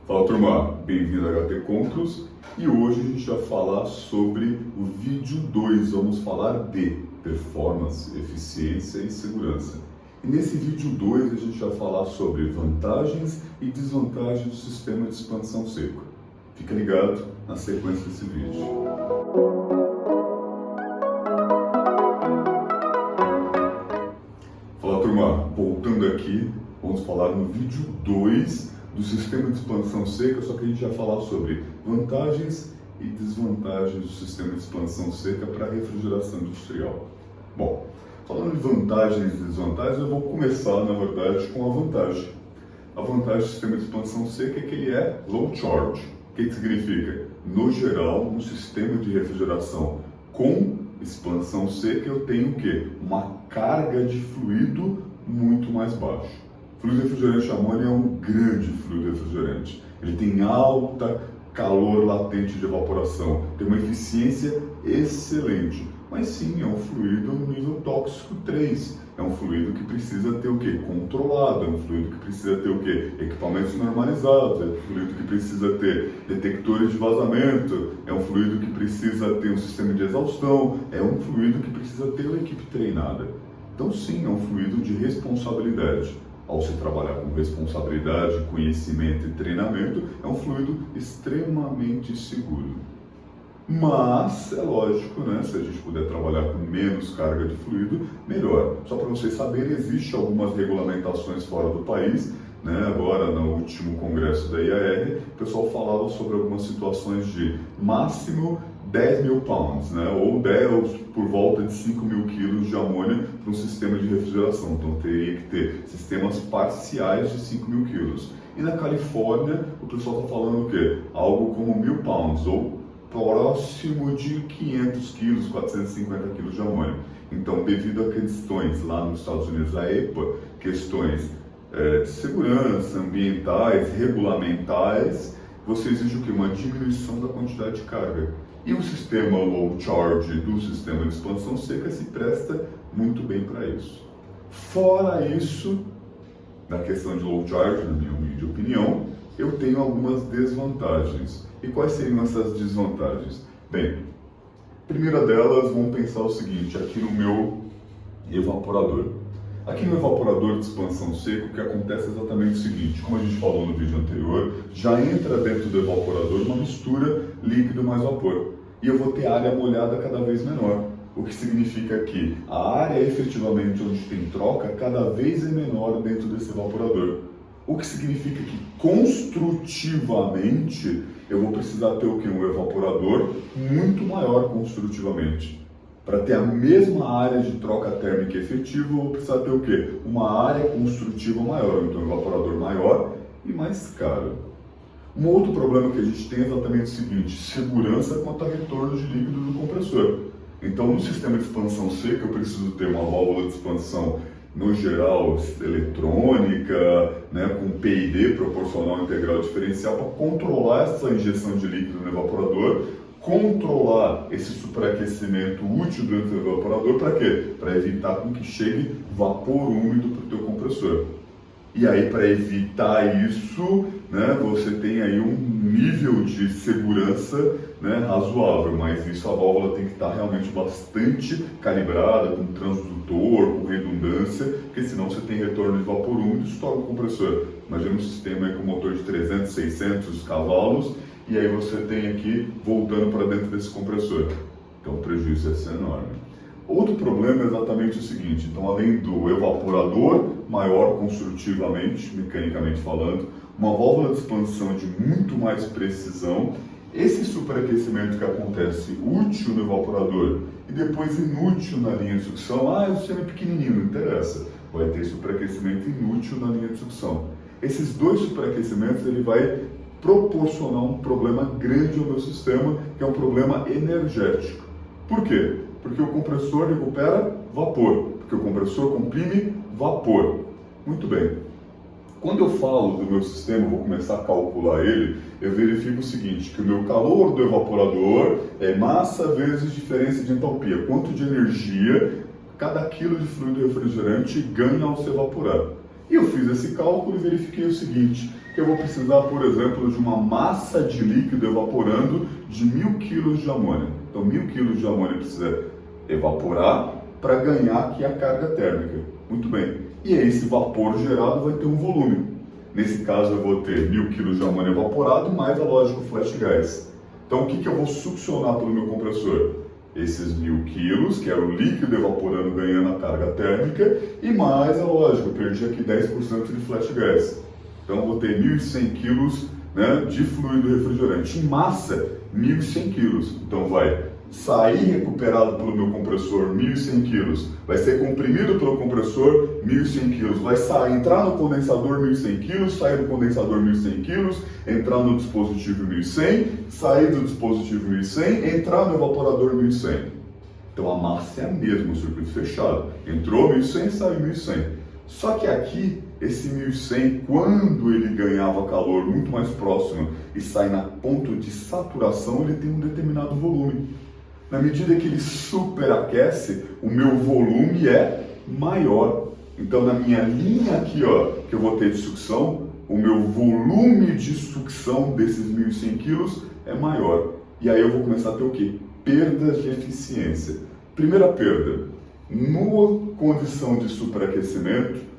Fala turma, bem-vindo a HT Controls e hoje a gente vai falar sobre o vídeo 2, vamos falar de performance, eficiência e segurança. E nesse vídeo 2 a gente vai falar sobre vantagens e desvantagens do sistema de expansão seco. Fica ligado na sequência desse vídeo. Fala turma, voltando aqui, vamos falar no vídeo 2 do sistema de expansão seca, só que a gente vai falar sobre vantagens e desvantagens do sistema de expansão seca para refrigeração industrial. Bom, falando de vantagens e desvantagens, eu vou começar, na verdade, com a vantagem. A vantagem do sistema de expansão seca é que ele é low charge. O que significa? No geral, no sistema de refrigeração com expansão seca, eu tenho o quê? Uma carga de fluido muito mais baixa. O fluido refrigerante amônia é um grande fluido refrigerante. Ele tem alta calor latente de evaporação, tem uma eficiência excelente. Mas sim, é um fluido no nível tóxico 3. É um fluido que precisa ter o quê? Controlado. É um fluido que precisa ter o quê? Equipamentos normalizados. É um fluido que precisa ter detectores de vazamento. É um fluido que precisa ter um sistema de exaustão. É um fluido que precisa ter uma equipe treinada. Então sim, é um fluido de responsabilidade. Ao se trabalhar com responsabilidade, conhecimento e treinamento, é um fluido extremamente seguro. Mas, é lógico, né? Se a gente puder trabalhar com menos carga de fluido, melhor. Só para vocês saberem, existem algumas regulamentações fora do país, né? Agora, no último congresso da IAR, o pessoal falava sobre algumas situações de máximo 10 mil pounds, né? Ou 10 por volta de 5 mil quilos de amônia para um sistema de refrigeração. Então teria que ter sistemas parciais de 5 mil quilos. E na Califórnia, o pessoal está falando o quê? Algo como 1000 pounds, ou próximo de 500 quilos, 450 quilos de amônia. Então, devido a questões lá nos Estados Unidos, a EPA, questões de segurança, ambientais, regulamentais, você exige o quê? Uma diminuição da quantidade de carga. E o sistema low charge do sistema de expansão seca se presta muito bem para isso. Fora isso, na questão de low charge, na minha humilde opinião, eu tenho algumas desvantagens. E quais seriam essas desvantagens? Bem, a primeira delas, vamos pensar o seguinte, aqui no meu evaporador. Aqui no evaporador de expansão seca, o que acontece é exatamente o seguinte, como a gente falou no vídeo anterior, já entra dentro do evaporador uma mistura líquido mais vapor. E eu vou ter área molhada cada vez menor. O que significa que a área efetivamente onde tem troca cada vez é menor dentro desse evaporador. O que significa que construtivamente eu vou precisar ter o quê? Um evaporador muito maior construtivamente. Para ter a mesma área de troca térmica efetiva, eu vou precisar ter o quê? Uma área construtiva maior, então um evaporador maior e mais caro. Um outro problema que a gente tem é exatamente o seguinte, segurança quanto a retorno de líquido do compressor. Então, no sistema de expansão seca, eu preciso ter uma válvula de expansão, no geral, eletrônica, né, com PID, proporcional integral diferencial, para controlar essa injeção de líquido no evaporador, controlar esse superaquecimento útil dentro do evaporador, para quê? Para evitar com que chegue vapor úmido para o teu compressor. E aí, para evitar isso, né, você tem aí um nível de segurança, né, razoável, mas isso a válvula tem que estar realmente bastante calibrada, com transdutor, com redundância, porque senão você tem retorno de vapor úmido e estoura o compressor. Imagina um sistema aí com motor de 300, 600 cavalos, e aí você tem aqui voltando para dentro desse compressor. Então o prejuízo ia ser enorme. Outro problema é exatamente o seguinte, então além do evaporador maior construtivamente, mecanicamente falando, uma válvula de expansão de muito mais precisão, esse superaquecimento que acontece útil no evaporador e depois inútil na linha de sucção, o sistema é pequenininho, não interessa, vai ter superaquecimento inútil na linha de sucção. Esses dois superaquecimentos ele vai proporcionar um problema grande ao meu sistema, que é um problema energético. Por quê? Porque o compressor recupera vapor, porque o compressor comprime vapor. Muito bem. Quando eu falo do meu sistema, vou começar a calcular ele, eu verifico o seguinte, que o meu calor do evaporador é massa vezes diferença de entalpia. Quanto de energia cada quilo de fluido refrigerante ganha ao se evaporar. E eu fiz esse cálculo e verifiquei o seguinte, que eu vou precisar, por exemplo, de uma massa de líquido evaporando de 1000 kg de amônia. Então 1000 kg de amônia precisa evaporar para ganhar aqui a carga térmica. Muito bem. E aí esse vapor gerado vai ter um volume. Nesse caso eu vou ter 1000 kg de amônia evaporado mais a lógica flash gas. Então o que eu vou succionar pelo meu compressor? Esses 1000 quilos, que é o líquido evaporando ganhando a carga térmica, e mais a lógica, eu perdi aqui 10% de flash gas. Então eu vou ter 1100 quilos, né, de fluido refrigerante. Em massa, 1100 quilos. Então vai sair recuperado pelo meu compressor 1100 quilos, vai ser comprimido pelo compressor 1100 quilos, vai sair, entrar no condensador 1100 quilos, sair do condensador 1100 quilos, entrar no dispositivo 1100, sair do dispositivo 1100, entrar no evaporador 1100. Então a massa é a mesma, o circuito fechado. Entrou 1100, saiu 1100. Só que aqui, esse 1100, quando ele ganhava calor muito mais próximo e sai na ponto de saturação, ele tem um determinado volume. Na medida que ele superaquece, o meu volume é maior. Então, na minha linha aqui, ó, que eu vou ter de sucção, o meu volume de sucção desses 1100 quilos é maior. E aí eu vou começar a ter o quê? Perdas de eficiência. Primeira perda, numa condição de superaquecimento,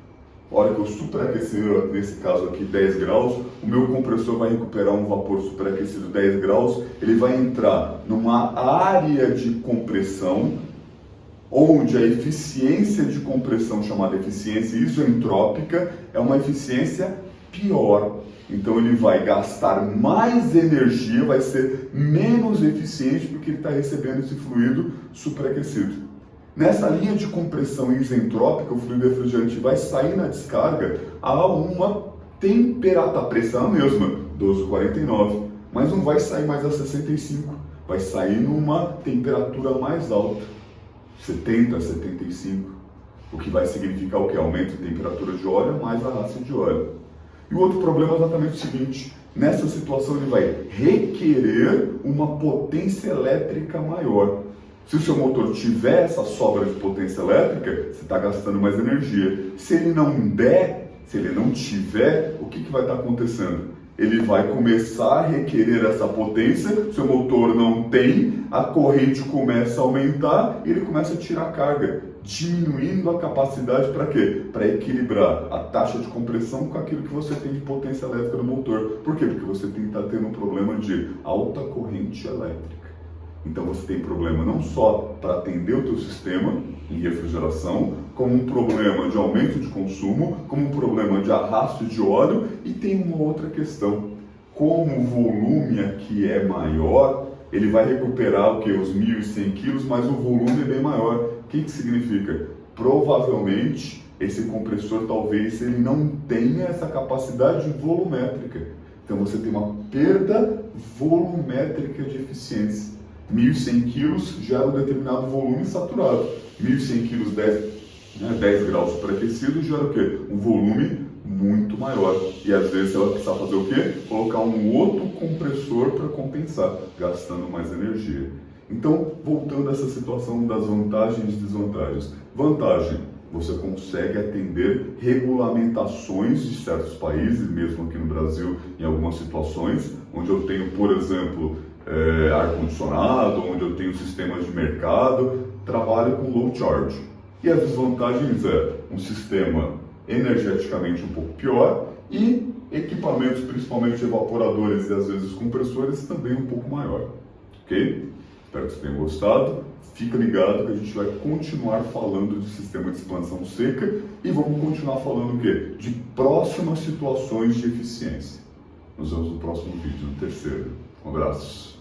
a hora que eu superaquecer, nesse caso aqui 10 graus, o meu compressor vai recuperar um vapor superaquecido 10 graus, ele vai entrar numa área de compressão, onde a eficiência de compressão, chamada eficiência isentrópica, é uma eficiência pior. Então ele vai gastar mais energia, vai ser menos eficiente porque ele está recebendo esse fluido superaquecido. Nessa linha de compressão isentrópica, o fluido refrigerante vai sair na descarga a uma temperatura, a pressão é a mesma, 1249, mas não vai sair mais a 65, vai sair numa temperatura mais alta, 70, 75, o que vai significar o que? Aumento de temperatura de óleo mais arrasto de óleo. E o outro problema é exatamente o seguinte, nessa situação ele vai requerer uma potência elétrica maior. Se o seu motor tiver essa sobra de potência elétrica, você está gastando mais energia. Se ele não der, se ele não tiver, o que vai estar acontecendo? Ele vai começar a requerer essa potência, seu motor não tem, a corrente começa a aumentar e ele começa a tirar carga, diminuindo a capacidade para quê? Para equilibrar a taxa de compressão com aquilo que você tem de potência elétrica no motor. Por quê? Porque você está tendo um problema de alta corrente elétrica. Então você tem problema não só para atender o teu sistema em refrigeração, como um problema de aumento de consumo, como um problema de arrasto de óleo, e tem uma outra questão. Como o volume aqui é maior, ele vai recuperar o que? Os 1100 quilos, mas o volume é bem maior. O que significa? Provavelmente esse compressor talvez ele não tenha essa capacidade volumétrica. Então você tem uma perda volumétrica de eficiência. 1100 quilos gera um determinado volume saturado. 1100 quilos, 10 graus superaquecido, gera o quê? Um volume muito maior. E às vezes você vai precisar fazer o quê? Colocar um outro compressor para compensar, gastando mais energia. Então, voltando a essa situação das vantagens e desvantagens. Vantagem, você consegue atender regulamentações de certos países, mesmo aqui no Brasil, em algumas situações, onde eu tenho, por exemplo, ar-condicionado, onde eu tenho sistemas de mercado, trabalho com low charge. E as desvantagens é um sistema energeticamente um pouco pior e equipamentos, principalmente evaporadores e às vezes compressores, também um pouco maior. Ok? Espero que vocês tenham gostado. Fica ligado que a gente vai continuar falando de sistema de expansão seca e vamos continuar falando o quê? De próximas situações de eficiência. Nos vemos no próximo vídeo, no terceiro. Um abraço.